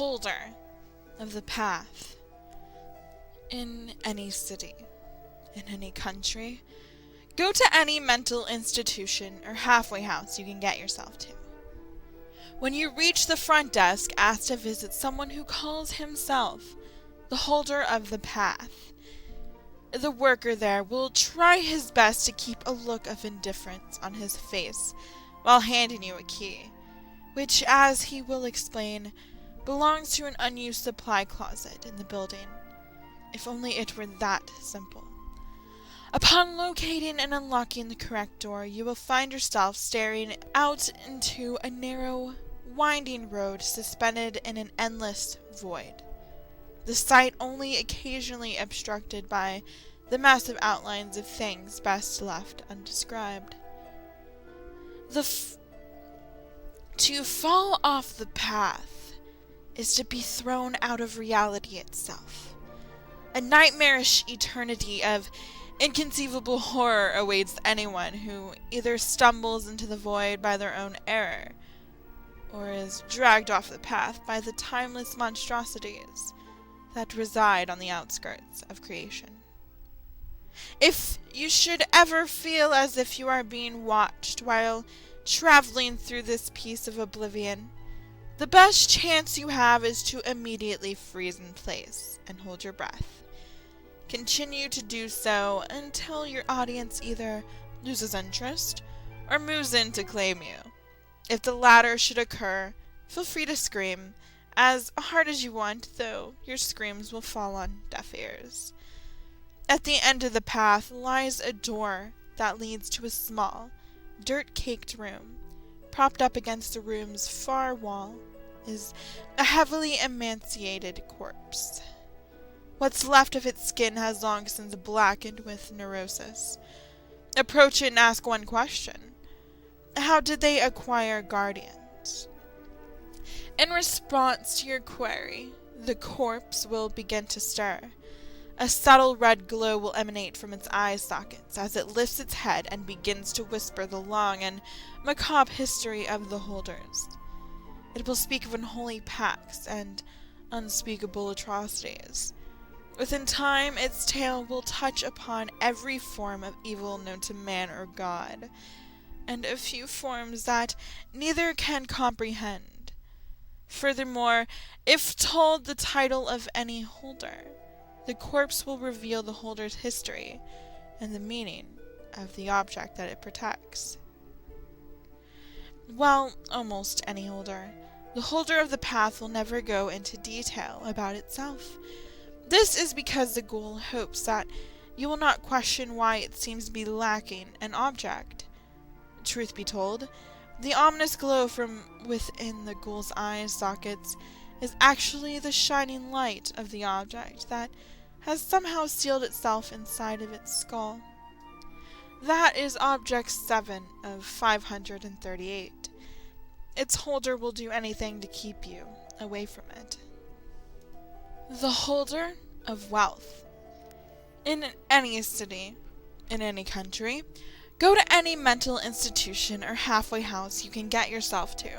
holder of the path. In any city, in any country, go to any mental institution or halfway house you can get yourself to. When you reach the front desk, ask to visit someone who calls himself the holder of the path. The worker there will try his best to keep a look of indifference on his face while handing you a key, which, as he will explain, belongs to an unused supply closet in the building. If only it were that simple. Upon locating and unlocking the correct door, you will find yourself staring out into a narrow, winding road suspended in an endless void. The sight only occasionally obstructed by the massive outlines of things best left undescribed. To fall off the path is to be thrown out of reality itself. A nightmarish eternity of inconceivable horror awaits anyone who either stumbles into the void by their own error, or is dragged off the path by the timeless monstrosities that reside on the outskirts of creation. If you should ever feel as if you are being watched while traveling through this piece of oblivion, the best chance you have is to immediately freeze in place and hold your breath. Continue to do so until your audience either loses interest or moves in to claim you. If the latter should occur, feel free to scream as hard as you want, though your screams will fall on deaf ears. At the end of the path lies a door that leads to a small, dirt-caked room. Propped up against the room's far wall is a heavily emaciated corpse. What's left of its skin has long since blackened with neurosis. Approach it and ask one question. How did they acquire guardians? In response to your query, the corpse will begin to stir. A subtle red glow will emanate from its eye sockets as it lifts its head and begins to whisper the long and macabre history of the holders. It will speak of unholy pacts and unspeakable atrocities. Within time, its tale will touch upon every form of evil known to man or God, and a few forms that neither can comprehend. Furthermore, if told the title of any holder, the corpse will reveal the holder's history and the meaning of the object that it protects. Well, almost any holder. The holder of the path will never go into detail about itself. This is because the ghoul hopes that you will not question why it seems to be lacking an object. Truth be told, the ominous glow from within the ghoul's eye sockets is actually the shining light of the object that has somehow sealed itself inside of its skull. That is Object 7 of 538. Its holder will do anything to keep you away from it. The holder of wealth. In any city, in any country, go to any mental institution or halfway house you can get yourself to.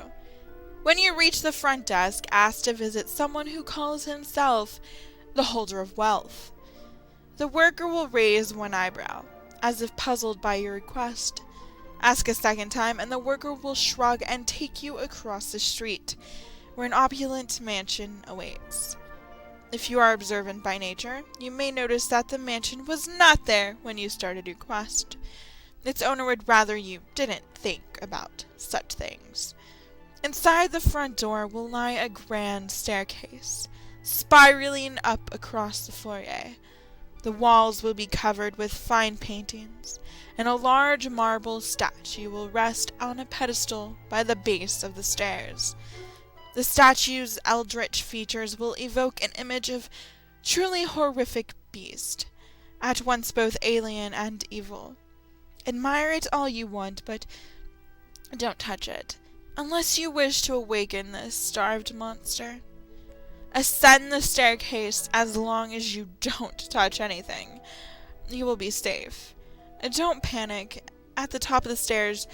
When you reach the front desk, ask to visit someone who calls himself the holder of wealth. The worker will raise one eyebrow, as if puzzled by your request. Ask a second time, and the worker will shrug and take you across the street, where an opulent mansion awaits. If you are observant by nature, you may notice that the mansion was not there when you started your quest. Its owner would rather you didn't think about such things. Inside the front door will lie a grand staircase, spiraling up across the foyer. The walls will be covered with fine paintings, and a large marble statue will rest on a pedestal by the base of the stairs. The statue's eldritch features will evoke an image of truly horrific beast, at once both alien and evil. Admire it all you want, but don't touch it, unless you wish to awaken this starved monster. Ascend the staircase as long as you don't touch anything. You will be safe. Don't panic. At the top of the stairs,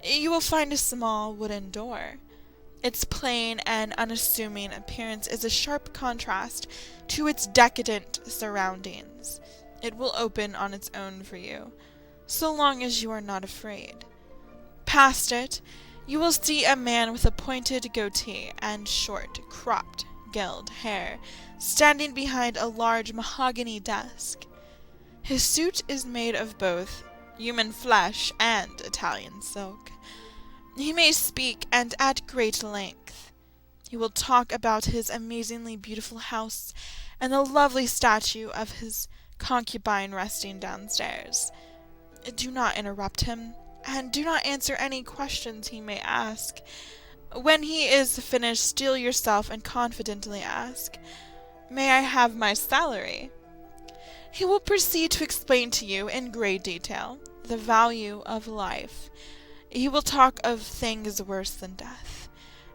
you will find a small wooden door. Its plain and unassuming appearance is a sharp contrast to its decadent surroundings. It will open on its own for you, so long as you are not afraid. Past it, you will see a man with a pointed goatee and short, cropped, gelled hair, standing behind a large mahogany desk. His suit is made of both human flesh and Italian silk. He may speak, and at great length. He will talk about his amazingly beautiful house and the lovely statue of his concubine resting downstairs. Do not interrupt him, and do not answer any questions he may ask. When he is finished, steel yourself and confidently ask, "May I have my salary?" He will proceed to explain to you in great detail the value of life. He will talk of things worse than death,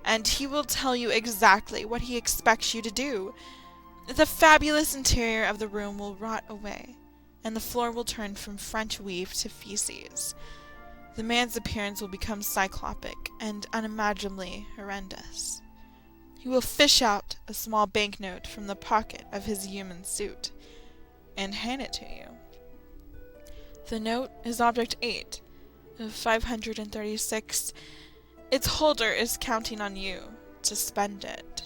and he will tell you exactly what he expects you to do. The fabulous interior of the room will rot away, and the floor will turn from French weave to feces. The man's appearance will become cyclopic and unimaginably horrendous. He will fish out a small banknote from the pocket of his human suit and hand it to you. The note is Object 8 of 536. Its holder is counting on you to spend it.